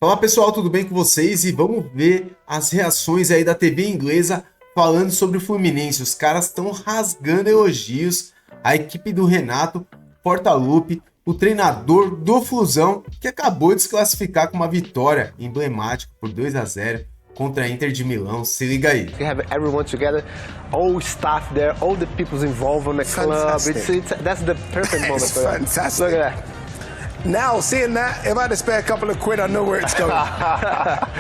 Fala pessoal, tudo bem com vocês? E vamos ver as reações aí da TV inglesa falando sobre o Fluminense. Os caras estão rasgando elogios. A equipe do Renato Portaluppi, o treinador do Flusão, que acabou de se classificar com uma vitória emblemática por 2-0 contra a Inter de Milão. Se liga aí. We have everyone together, all staff there, all the people involved in the club. That's the perfect moment for that. Fantastic. Look at that. Now, seeing that, if I had to spare a couple of quid, I know where it's going.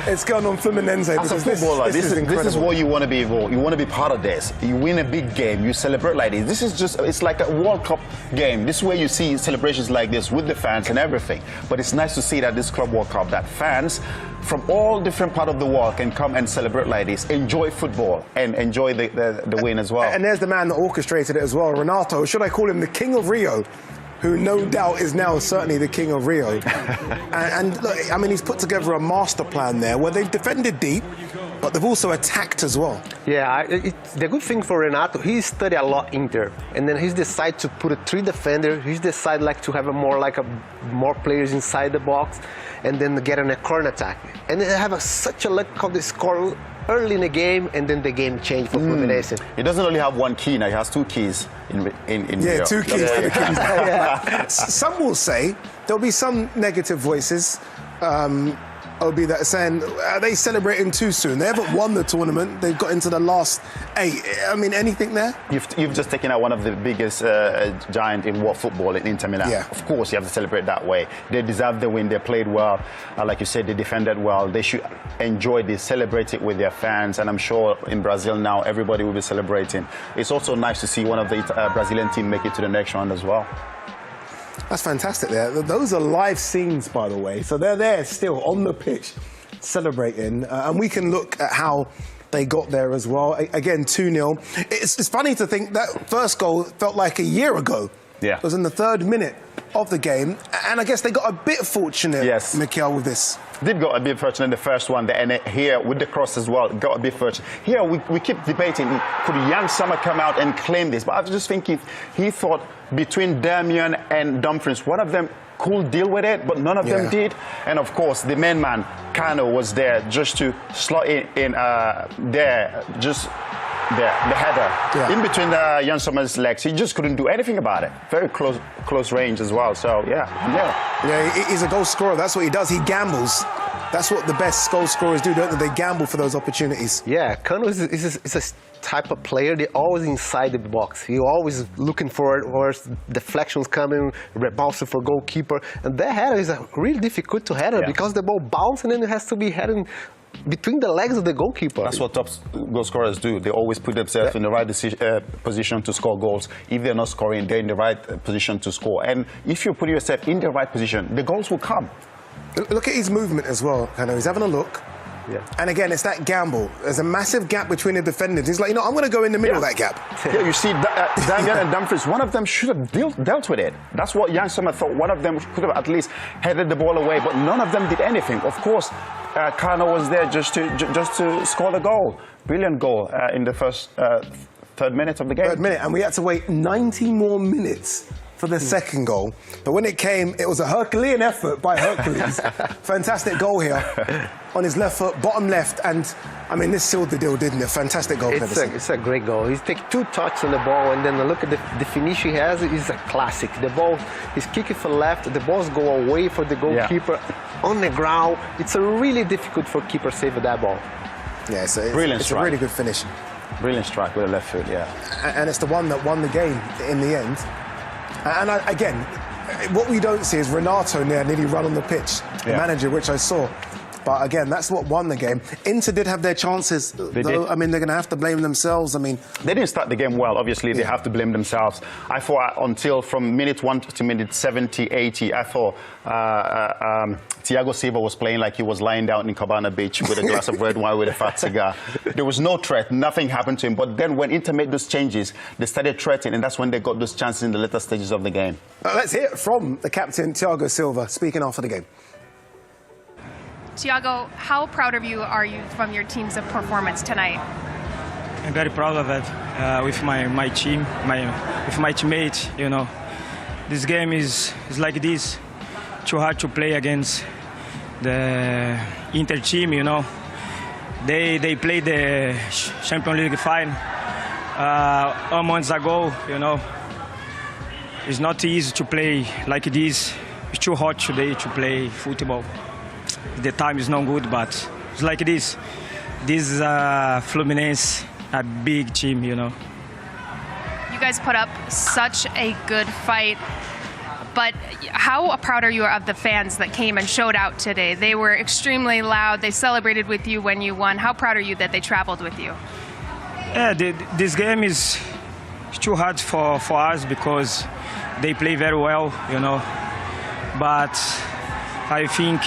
It's going on Fluminense. As a footballer, this is what you want to be involved. You want to be part of this. You win a big game, you celebrate like this. This is just, it's like a World Cup game. This is where you see celebrations like this with the fans and everything. But it's nice to see that this Club World Cup, that fans from all different parts of the world can come and celebrate like this, enjoy football and enjoy the win as well. And there's the man that orchestrated it as well, Renato. Should I call him the King of Rio? Who no doubt is now certainly the King of Rio. and look, I mean, he's put together a master plan there where they've defended deep, but they've also attacked as well. Yeah, the good thing for Renato, he studied a lot Inter, and then he's decided to put a 3 defender. He's decided like to have more players inside the box, and then get on a corner attack. And they have such a luck of the score early in the game, and then the game changed for Fluminense. He doesn't only have one key now, he has 2 keys in Yeah, Rio. 2 keys to the king's yeah. Some will say, there'll be some negative voices, Obi, that are saying, are they celebrating too soon? They haven't won the tournament, they've got into the last 8. I mean, anything there? You've just taken out one of the biggest giant in world football in Inter Milan. Yeah. Of course, you have to celebrate that way. They deserve the win. They played well. Like you said, they defended well. They should enjoy this, celebrate it with their fans. And I'm sure in Brazil now, everybody will be celebrating. It's also nice to see one of the Brazilian team make it to the next round as well. That's fantastic there. Those are live scenes, by the way. So they're there still on the pitch celebrating. And we can look at how they got there as well. Again, 2-0. It's funny to think that first goal felt like a year ago. Yeah. It was in the 3rd minute of the game. And I guess they got a bit fortunate, yes, Mikel, with this. Did got a bit fortunate in the first one, and here with the cross as well, got a bit fortunate. Here we keep debating, could Jan Sommer come out and claim this? But I was just thinking, he thought between Damian and Dumfries, one of them could deal with it, but none of them did. And of course, the main man, Kano, was there just to slot in there, just there, the header, in between Jan Sommer's legs. He just couldn't do anything about it. Very close range as well, so Yeah, he's a goal scorer, that's what he does, he gambles. That's what the best goal scorers do, don't they? They gamble for those opportunities. Yeah, Kano is a type of player, they're always inside the box. He's always looking for it, or deflections coming, bouncing for goalkeeper. And that header is really difficult to header because the ball bounces and then it has to be heading between the legs of the goalkeeper. That's what top goal scorers do. They always put themselves in the right position to score goals. If they're not scoring, they're in the right position to score. And if you put yourself in the right position, the goals will come. Look at his movement as well, Kano. He's having a look. Yeah. And again, it's that gamble. There's a massive gap between the defenders. He's like, you know, I'm going to go in the middle of that gap. Yeah, you see, Damian and Dumfries, one of them should have dealt with it. That's what Jan Sommer thought. One of them could have at least headed the ball away, but none of them did anything. Of course, Kano was there just to score the goal. Brilliant goal in the first 3rd minute of the game. 3rd minute, and we had to wait 90 more minutes for the second goal. But when it came, it was a Herculean effort by Hercules. Fantastic goal here on his left foot, bottom left, and I mean, this sealed the deal, didn't it? Fantastic goal. It's a great goal. He's taking 2 touches on the ball, and then look at the finish he has. It's a classic. The ball, he's kicking for left, the balls go away for the goalkeeper on the ground. It's really difficult for keeper to save that ball. Yeah, it's a really good finish. Brilliant strike with the left foot, yeah. And it's the one that won the game in the end. And again, what we don't see is Renato nearly run on the pitch, the manager, which I saw. But again, that's what won the game. Inter did have their chances, though. I mean, they're going to have to blame themselves. I mean, they didn't start the game well. Obviously, they have to blame themselves. I thought until from minute 1 to minute 70, 80, I thought Thiago Silva was playing like he was lying down in Cabana Beach with a glass of red wine with a fat cigar. There was no threat. Nothing happened to him. But then when Inter made those changes, they started threatening, and that's when they got those chances in the later stages of the game. Let's hear it from the captain, Thiago Silva, speaking after the game. Thiago, how proud of you are you from your team's performance tonight? I'm very proud of it with my team, with my teammates. You know, this game is like this. Too hard to play against the Inter team, you know. They played the Champions League final a month ago, you know. It's not easy to play like this. It's too hot today to play football. The time is not good, but it's like this. This is Fluminense, a big team, you know. You guys put up such a good fight, but how proud are you of the fans that came and showed out today? They were extremely loud. They celebrated with you when you won. How proud are you that they traveled with you? Yeah, this game is too hard for us because they play very well, you know. But I think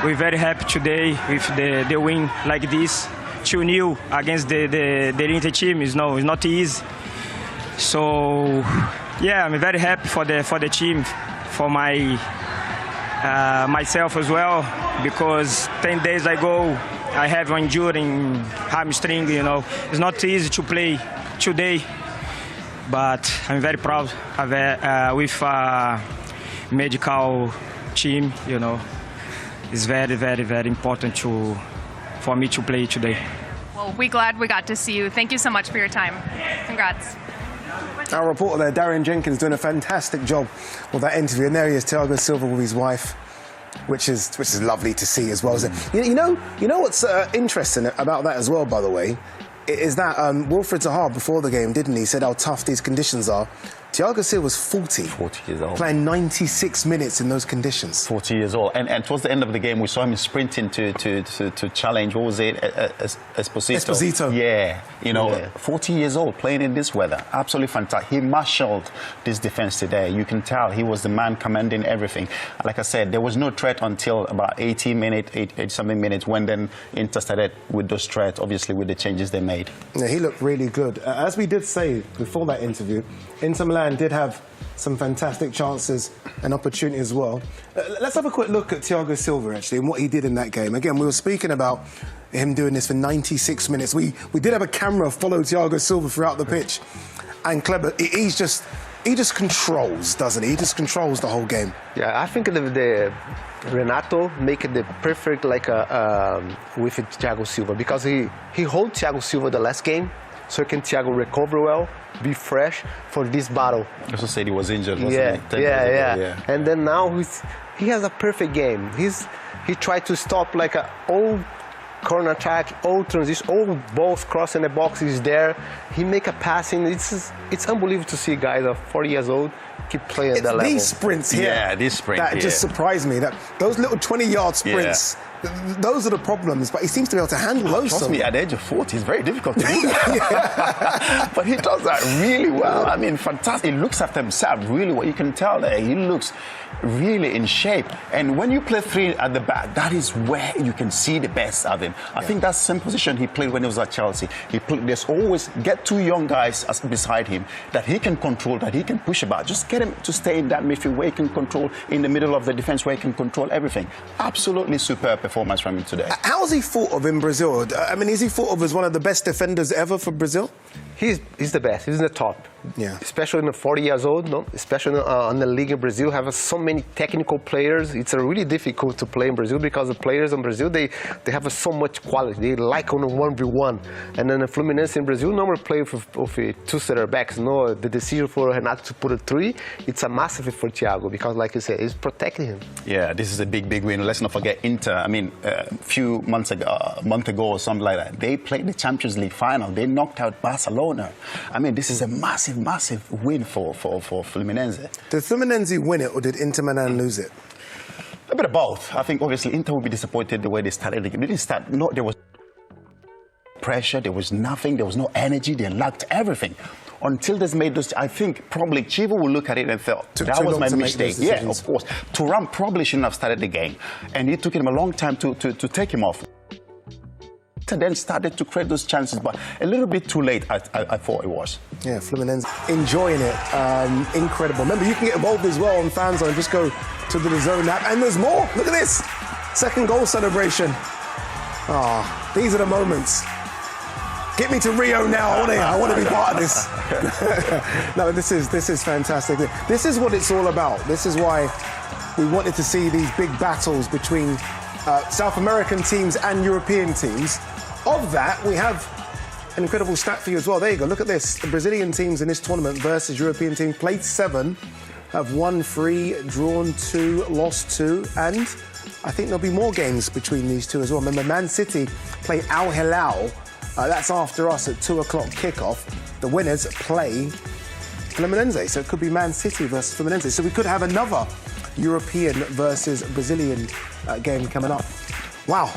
we're very happy today with the win like this. 2-0 against the Inter team is not easy. So yeah, I'm very happy for the team, for myself as well, because 10 days ago I have an injury in hamstring, you know. It's not easy to play today, but I'm very proud of with medical team, you know. It's very, very, very important for me to play today. Well, we're glad we got to see you. Thank you so much for your time. Congrats. Our reporter there, Darian Jenkins, doing a fantastic job with that interview. And there he is, Thiago Silva with his wife, which is lovely to see as well. You know what's interesting about that as well, by the way, is that Wilfried Zaha, before the game, didn't he, said how tough these conditions are. Thiago Silva was 40 years old. Playing 96 minutes in those conditions. 40 years old. And towards the end of the game, we saw him sprinting to challenge, what was it, Esposito? Yeah. You know, 40 years old, playing in this weather. Absolutely fantastic. He marshaled this defense today. You can tell he was the man commanding everything. Like I said, there was no threat until about 80 something minutes, when then Inter started with those threats, obviously with the changes they made. Yeah, he looked really good. As we did say before that interview, Inter Milan did have some fantastic chances and opportunity as well. Let's have a quick look at Thiago Silva, actually, and what he did in that game. Again, we were speaking about him doing this for 96 minutes. We did have a camera follow Thiago Silva throughout the pitch. And Kleber, he just controls, doesn't he? He just controls the whole game. Yeah, I think the Renato make it the perfect with Thiago Silva, because he hold Thiago Silva the last game, so can Thiago recover well, be fresh for this battle. I also said he was injured, wasn't he? Yeah. And then now he has a perfect game. He tried to stop like an old corner attack, old transition, old balls crossing the box is there. He make a passing. It's unbelievable to see guys of 40 years old keep playing at that level. These sprints here. Yeah, these sprints that just surprised me. That those little 20-yard sprints. Yeah. Those are the problems, but he seems to be able to handle those. Trust me, at the age of 40, it's very difficult to do that. But he does that really well. I mean, fantastic. He looks after himself really well. You can tell that he looks really in shape. And when you play three at the back, that is where you can see the best of him. I think that's the same position he played when he was at Chelsea. There's always get two young guys beside him that he can control, that he can push about. Just get him to stay in that midfield where he can control, in the middle of the defense where he can control everything. Absolutely superb performance from him today. How is he thought of in Brazil? I mean, is he thought of as one of the best defenders ever for Brazil? He's the best. He's in the top. Yeah. Especially in the 40 years old, no? Especially on the league in Brazil, have so many technical players. It's really difficult to play in Brazil because the players in Brazil, they have so much quality. They like on a 1v1. And then the Fluminense in Brazil normally play with two center backs. No, the decision for Renato to put a 3, it's a massive for Thiago because, like you said, it's protecting him. Yeah, this is a big win. Let's not forget Inter. I mean, a few months ago, a month ago or something like that, they played the Champions League final. They knocked out Barcelona. I mean, this is a massive win for Fluminense. Did Fluminense win it or did Inter Milan lose it? A bit of both. I think obviously Inter will be disappointed the way they started the game. They didn't start. No, there was pressure. There was nothing. There was no energy. They lacked everything. Until they made those, I think probably Chivo will look at it and thought, that was my mistake. Yeah, of course. Thuram probably shouldn't have started the game. And it took him a long time to take him off. Then started to create those chances, but a little bit too late, I thought it was. Yeah, Fluminense enjoying it. Incredible. Remember, you can get involved as well on FanZone. Just go to the DAZN app. And there's more. Look at this. Second goal celebration. Ah, these are the moments. Get me to Rio now. I want to be part of this. No, this is fantastic. This is what it's all about. This is why we wanted to see these big battles between South American teams and European teams. Of that, we have an incredible stat for you as well. There you go, look at this. The Brazilian teams in this tournament versus European teams played 7, have won 3, drawn 2, lost 2, and I think there'll be more games between these two as well. Remember, Man City play Al Hilal. That's after us at 2 o'clock kickoff. The winners play Fluminense, so it could be Man City versus Fluminense. So we could have another European versus Brazilian game coming up. Wow,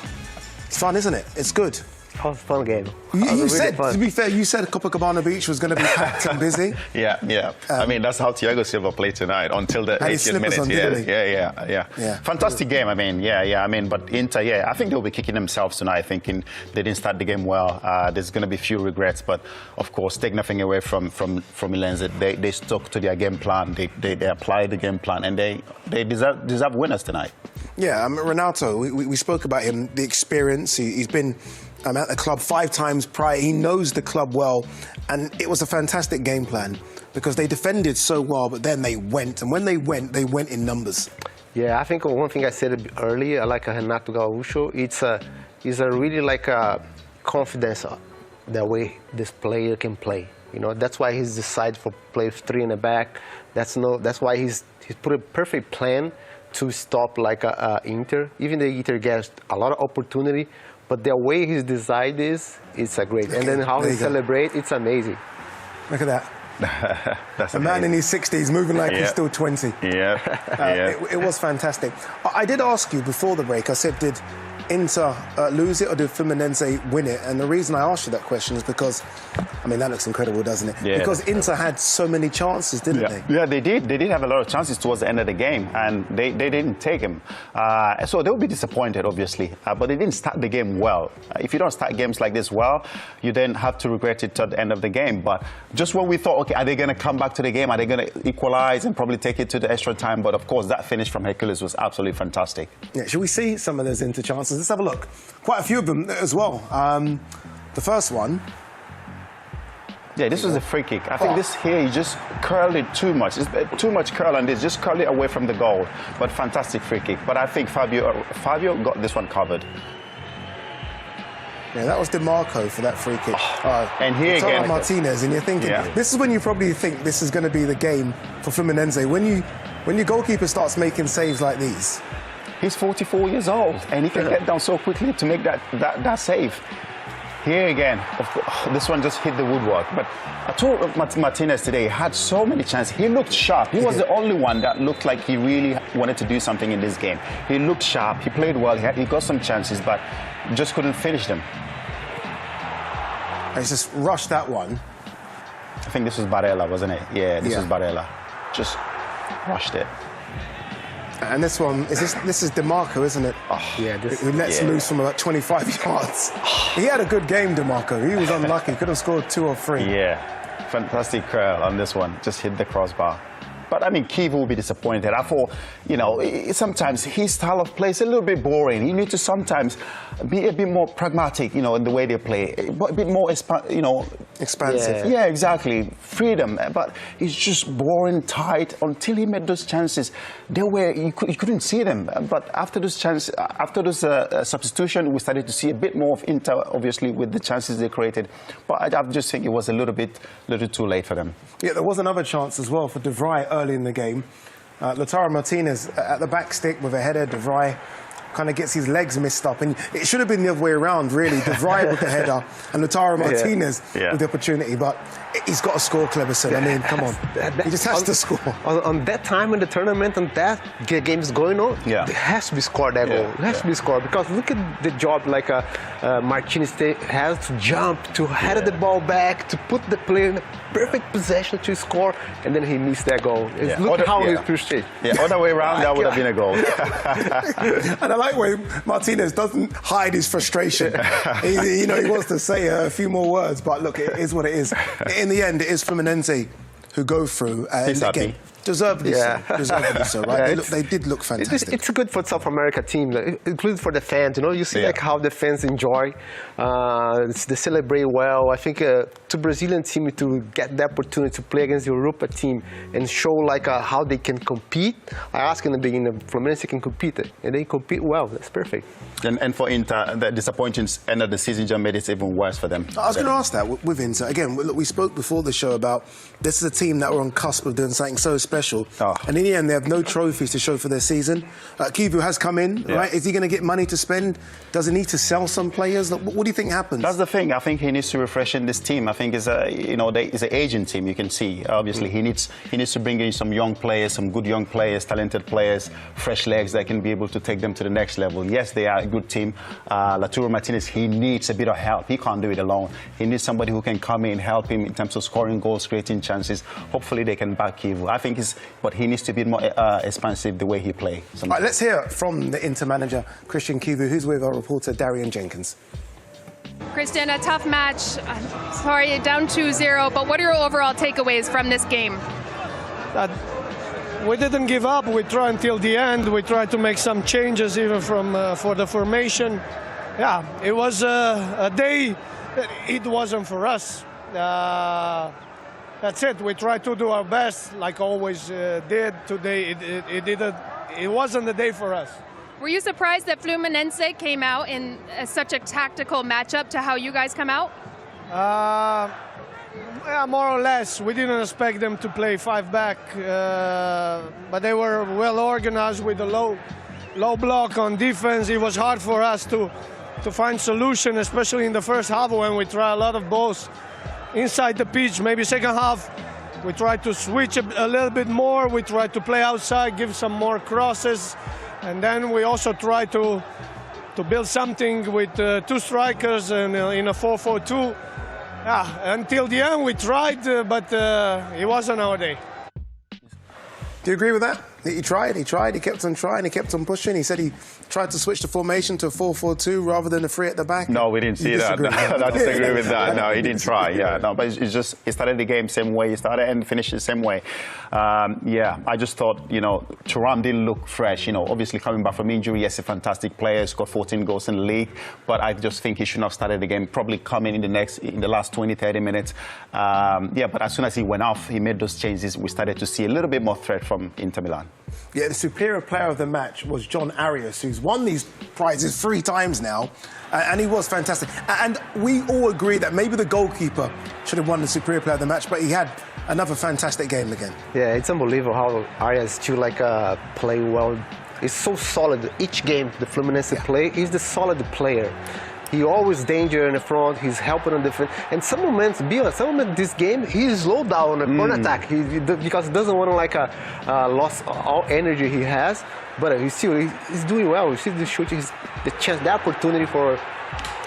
it's fun, isn't it? It's good. Oh, fun game. You said, to be fair, you said Copacabana Beach was going to be packed and busy. Yeah. I mean, that's how Thiago Silva played tonight until the 80th minute. Yeah. Fantastic game. I mean, I mean, but Inter, I think they'll be kicking themselves tonight, thinking they didn't start the game well. There's going to be few regrets, but of course, take nothing away from Milan's. They stuck to their game plan. They applied the game plan, and they deserve winners tonight. Yeah, Renato, we spoke about him, the experience. He's been at the club 5 times prior. He knows the club well, and it was a fantastic game plan because they defended so well, but then they went, and when they went in numbers. Yeah, I think one thing I said earlier, I like Renato Gaúcho, it's a really like a confidence the way this player can play. You know, that's why he's decided for play 3 in the back. That's why he's put a perfect plan to stop like Inter. Even the Inter gets a lot of opportunity, but the way his design is, it's a great. And then how he celebrates, it's amazing. Look at that. That's a man in his 60s moving like he's still 20. Yeah. It was fantastic. I did ask you before the break, I said, did Inter lose it or did Fluminense win it? And the reason I asked you that question is because, I mean, that looks incredible, doesn't it? Yeah, because Inter had so many chances, didn't they? Yeah, they did. They did have a lot of chances towards the end of the game, and they didn't take them. So they'll be disappointed, obviously. But they didn't start the game well. If you don't start games like this well, you then have to regret it at the end of the game. But just when we thought, okay, are they going to come back to the game? Are they going to equalize and probably take it to the extra time? But of course, that finish from Hercules was absolutely fantastic. Yeah, should we see some of those Inter chances? Let's have a look. Quite a few of them as well. The first one. Yeah, this was a free kick. I think this here, he just curled it too much. It's too much curl on this. Just curl it away from the goal. But fantastic free kick. But I think Fabio got this one covered. Yeah, that was DeMarco for that free kick. And here again, Martinez, and you're thinking, this is when you probably think this is going to be the game for Fluminense. When your goalkeeper starts making saves like these. He's 44 years old, and he can get down so quickly to make that save. Here again, this one just hit the woodwork. But I told Martinez today, he had so many chances. He looked sharp. He was the only one that looked like he really wanted to do something in this game. He looked sharp. He played well. He got some chances, but just couldn't finish them. He just rushed that one. I think this was Barella, wasn't it? Yeah, this was Barella. Just rushed it. And this one, this is DeMarco, isn't it? Who lets loose from about 25 yards. He had a good game, DeMarco. He was unlucky. Could have scored 2 or 3. Yeah, fantastic curl on this one. Just hit the crossbar. But, I mean, Kiev will be disappointed. I thought, you know, sometimes his style of play is a little bit boring. You need to sometimes be a bit more pragmatic, you know, in the way they play. A bit more, expansive. Yeah, exactly. Freedom. But it's just boring, tight. Until he made those chances, you couldn't see them. But after those chances, after those substitution, we started to see a bit more of Inter, obviously, with the chances they created. But I just think it was a little too late for them. Yeah, there was another chance as well for De Vrij early in the game. Lautaro Martinez at the back stick with a header. De Vrij kind of gets his legs messed up, and it should have been the other way around, really. De Vrij with the header and Lautaro Martinez with the opportunity, but he's got to score, Cleberson. I mean, come on. He just has to score. On that time in the tournament, and that game is going on, it has to be scored, that goal. It has to be scored, because look at the job like Martinez has to jump, to head the ball back, to put the player in a perfect possession to score, and then he missed that goal. Look how he's frustrated. Yeah, other way around, that would have been a goal. And I like when Martinez doesn't hide his frustration. He wants to say a few more words, but look, it is what it is. In the end, it is Fluminense who go through. He's happy. Deservedly so. Deservedly so, right? Yeah, they did look fantastic. It's good for South America team, including for the fans. You know, you see like how the fans enjoy. They celebrate well. I think to Brazilian team to get the opportunity to play against the Europa team and show like how they can compete. I asked in the beginning, Fluminense can compete, and they compete well. That's perfect. And for Inter, the disappointing end of the season just made it even worse for them. I was going to ask that with Inter. Again, look, we spoke before the show about this is a team that were on cusp of doing something so special. And in the end, they have no trophies to show for their season. Kivu has come in, right? Is he going to get money to spend? Does he need to sell some players? What do you think happens? That's the thing. I think he needs to refresh in this team. I think it's it's an aging team. You can see. Obviously, he needs to bring in some young players, some good young players, talented players, fresh legs that can be able to take them to the next level. Yes, they are a good team. Lautaro Martinez, he needs a bit of help. He can't do it alone. He needs somebody who can come in, help him in terms of scoring goals, creating chances. Hopefully, they can back Kivu. I think but he needs to be more expansive the way he plays. Right, let's hear from the Inter manager, Christian Kivu, who's with our reporter, Darian Jenkins. Christian, a tough match. Sorry, down 2-0, but what are your overall takeaways from this game? We didn't give up. We tried until the end. We tried to make some changes even for the formation. Yeah, it was a day that it wasn't for us. That's it. We tried to do our best, like always did. Today, it wasn't the day for us. Were you surprised that Fluminense came out in such a tactical matchup to how you guys come out? Yeah, more or less. We didn't expect them to play 5-back, but they were well organized with a low block on defense. It was hard for us to find solution, especially in the first half when we try a lot of balls inside the pitch. Maybe second half, we tried to switch a little bit more. We tried to play outside, give some more crosses, and then we also tried to build something with two strikers and in a 4-4-2. Yeah, until the end we tried, but it wasn't our day. Do you agree with that? He tried, he kept on trying, he kept on pushing. He said he tried to switch the formation to a 4-4-2 rather than a 3 at the back. No, we didn't see that. I disagree with that. No, he didn't try. Yeah, no, but it's just he started the game same way he started and finished the same way. Yeah, I just thought, Thuram didn't look fresh. Obviously coming back from injury, yes, a fantastic player, scored 14 goals in the league, but I just think he shouldn't have started the game. Probably come in the last 20-30 minutes. Yeah, but as soon as he went off, he made those changes. We started to see a little bit more threat from Inter Milan. Yeah, the superior player of the match was John Arias, who's won these prizes 3 times now, and he was fantastic. And we all agree that maybe the goalkeeper should have won the superior player of the match, but he had another fantastic game again. Yeah, it's unbelievable how Arias still play well. He's so solid. Each game the Fluminense play, he's the solid player. He always danger in the front. He's helping on the defense. And some moments this game, he slowed down on a corner attack because he doesn't want to lost all energy he has. But he's doing well. You see the shooting, the chance, the opportunity for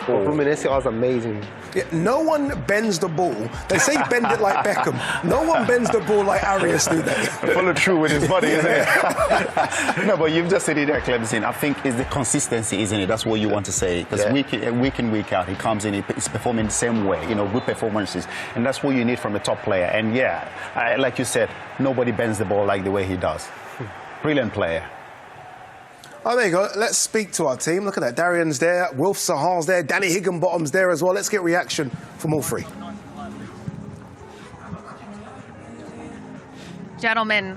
Fluminense was amazing. Yeah, no one bends the ball. They say bend it like Beckham. No one bends the ball like Arias, do they? Follow through with his body, isn't it? No, but you've just said it there, Clemson. I think it's the consistency, isn't it? That's what you want to say. Because week in, week out, he comes in, he's performing the same way, good performances. And that's what you need from a top player. And like you said, nobody bends the ball like the way he does. Brilliant player. Oh, there you go. Let's speak to our team. Look at that. Darian's there. Wilf Sahar's there. Danny Higginbottom's there as well. Let's get reaction from all 3. Gentlemen,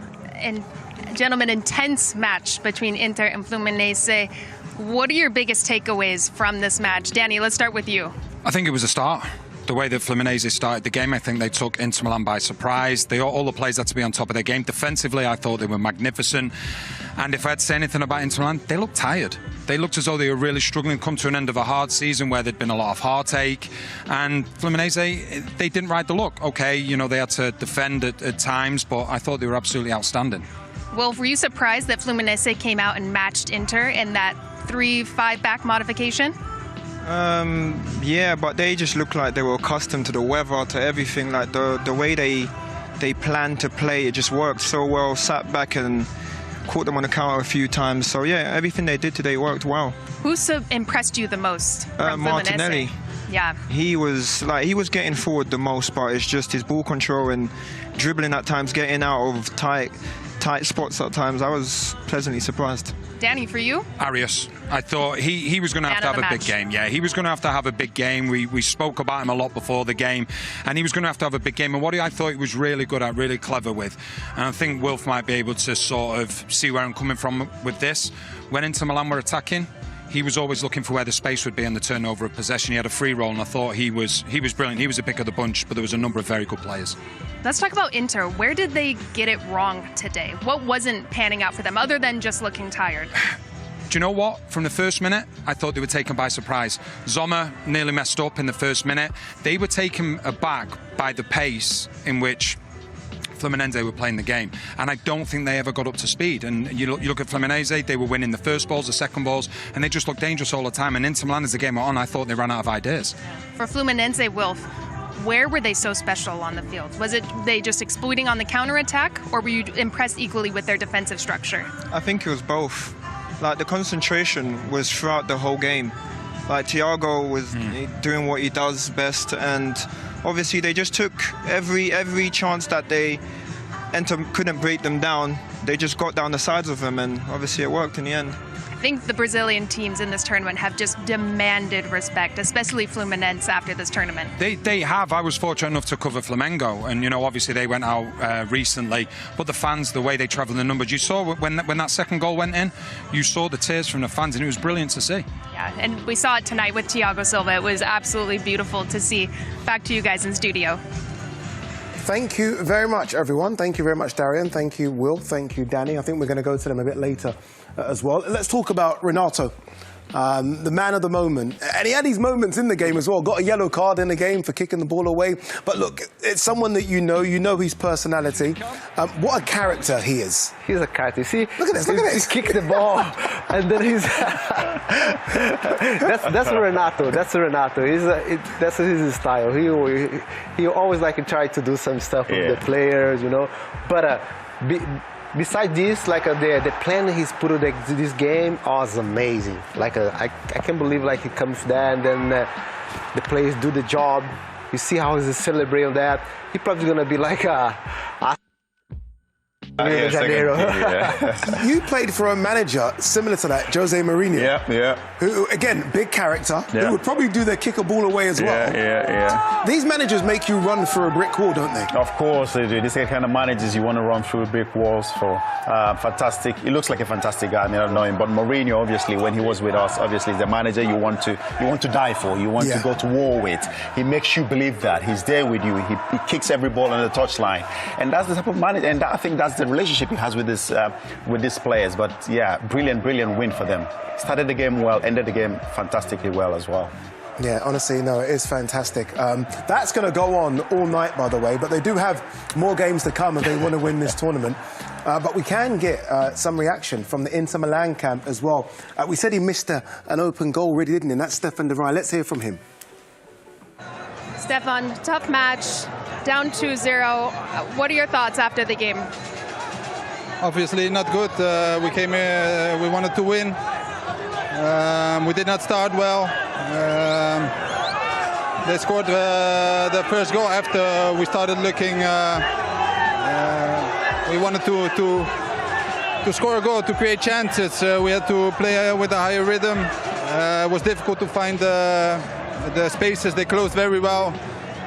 intense match between Inter and Fluminense. What are your biggest takeaways from this match? Danny, let's start with you. I think it was a start. The way that Fluminense started the game, I think they took Inter Milan by surprise. All the players had to be on top of their game. Defensively, I thought they were magnificent. And if I had to say anything about Inter Milan, they looked tired. They looked as though they were really struggling to come to an end of a hard season where there'd been a lot of heartache. And Fluminense, they didn't ride the luck. Okay, they had to defend at times, but I thought they were absolutely outstanding. Wolf, were you surprised that Fluminense came out and matched Inter in that 3-5-back modification? Yeah, but they just looked like they were accustomed to the weather, to everything. Like the way they planned to play, it just worked so well. Sat back and caught them on the counter a few times. So yeah, everything they did today worked well. Who impressed you the most from Martinelli. Fluminense? Yeah. He was getting forward the most, but it's just his ball control and dribbling at times, getting out of tight spots at times. I was pleasantly surprised. Danny, for you? Arias. I thought he was going to have a big game. Yeah, he was going to have a big game. We spoke about him a lot before the game, and he was going to have a big game. And what I thought he was really good at, really clever with, and I think Wilf might be able to sort of see where I'm coming from with this. When Inter Milan were attacking, he was always looking for where the space would be in the turnover of possession. He had a free roll, and I thought he was brilliant. He was a pick of the bunch, but there was a number of very good players. Let's talk about Inter. Where did they get it wrong today? What wasn't panning out for them, other than just looking tired? Do you know what? From the first minute, I thought they were taken by surprise. Sommer nearly messed up in the first minute. They were taken aback by the pace in which Fluminense were playing the game, and I don't think they ever got up to speed. And you look at Fluminense, they were winning the first balls, the second balls, and they just looked dangerous all the time. And Inter Milan, as the game went on, I thought they ran out of ideas. For Fluminense, Wilf, where were they so special on the field? Was it they just exploiting on the counterattack, or were you impressed equally with their defensive structure? I think it was both. Like, the concentration was throughout the whole game. Like, Thiago was doing what he does best, and obviously they just took every chance that they couldn't break them down. They just got down the sides of them, and obviously it worked in the end. I think the Brazilian teams in this tournament have just demanded respect, especially Fluminense after this tournament. They have. I was fortunate enough to cover Flamengo, and obviously they went out recently. But the fans, the way they travelled, the numbers, you saw when that second goal went in, you saw the tears from the fans, and it was brilliant to see. Yeah, and we saw it tonight with Thiago Silva. It was absolutely beautiful to see. Back to you guys in studio. Thank you very much, everyone. Thank you very much, Darian. Thank you, Will. Thank you, Danny. I think we're going to go to them a bit later as well. Let's talk about Renato, the man of the moment. And he had these moments in the game as well. Got a yellow card in the game for kicking the ball away. But look, it's someone that you know his personality. What a character he is. He's a character. See, look at this. He kicked the ball, and then he's that's Renato. That's Renato. That's his style. He always try to do some stuff with the players, But besides this, the plan he's put in this game was amazing. I can't believe he comes there and then the players do the job. You see how he's celebrating that. He's probably gonna be like a You played for a manager similar to that, Jose Mourinho. Yeah. Who, again, big character. Who would probably do their kick a ball away as well. Yeah. These managers make you run through a brick wall, don't they? Of course they do. These are the kind of managers you want to run through brick walls for. Fantastic. He looks like a fantastic guy. I mean, I don't know him, but Mourinho, obviously, when he was with us, obviously, is the manager you want to die for. You want to go to war with. He makes you believe that he's there with you. He kicks every ball on the touchline, and that's the type of manager. And I think that's the relationship he has with these players. But yeah, brilliant win for them. Started the game well, ended the game fantastically well as well. Yeah, honestly, no, it is fantastic. That's going to go on all night, by the way, but they do have more games to come if they want to win this tournament. But we can get some reaction from the Inter Milan camp as well. We said he missed an open goal, really, didn't he? And that's Stefan de Vrij. Let's hear from him. Stefan, tough match, down 2-0. What are your thoughts after the game? Obviously not good. We came here, we wanted to win. We did not start well. They scored the first goal after we started looking. We wanted to score a goal, to create chances. We had to play with a higher rhythm. It was difficult to find the spaces. They closed very well.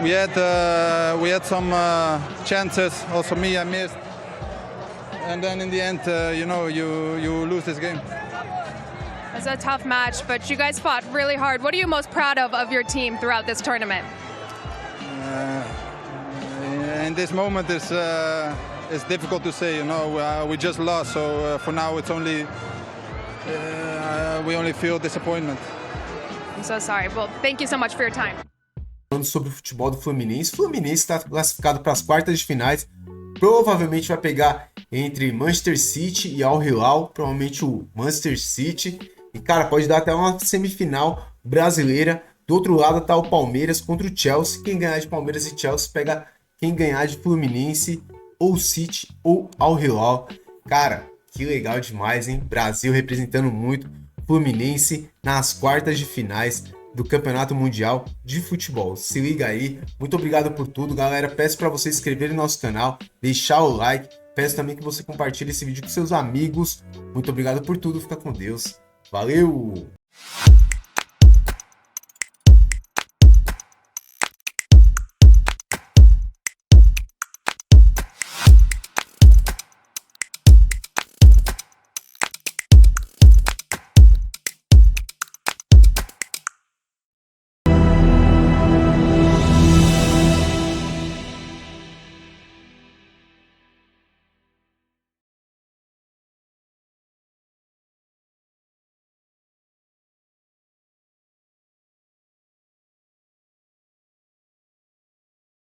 We had some chances. Also me, I missed. And then in the end, you lose this game. It was a tough match, but you guys fought really hard. What are you most proud of your team throughout this tournament? In this moment, it's difficult to say. We just lost, so for now it's only we only feel disappointment. I'm so sorry. Well, thank you so much for your time. Falando sobre o futebol do Fluminense, o Fluminense está classificado para as quartas de finais. Provavelmente vai pegar entre Manchester City e Al Hilal, provavelmente o Manchester City. E, cara, pode dar até uma semifinal brasileira. Do outro lado tá o Palmeiras contra o Chelsea. Quem ganhar de Palmeiras e Chelsea pega quem ganhar de Fluminense, ou City, ou Al Hilal. Cara, que legal demais, hein? Brasil representando muito. Fluminense nas quartas de finais do Campeonato Mundial de Futebol. Se liga aí. Muito obrigado por tudo, galera. Peço para você se inscrever no nosso canal, deixar o like. Peço também que você compartilhe esse vídeo com seus amigos. Muito obrigado por tudo. Fica com Deus. Valeu!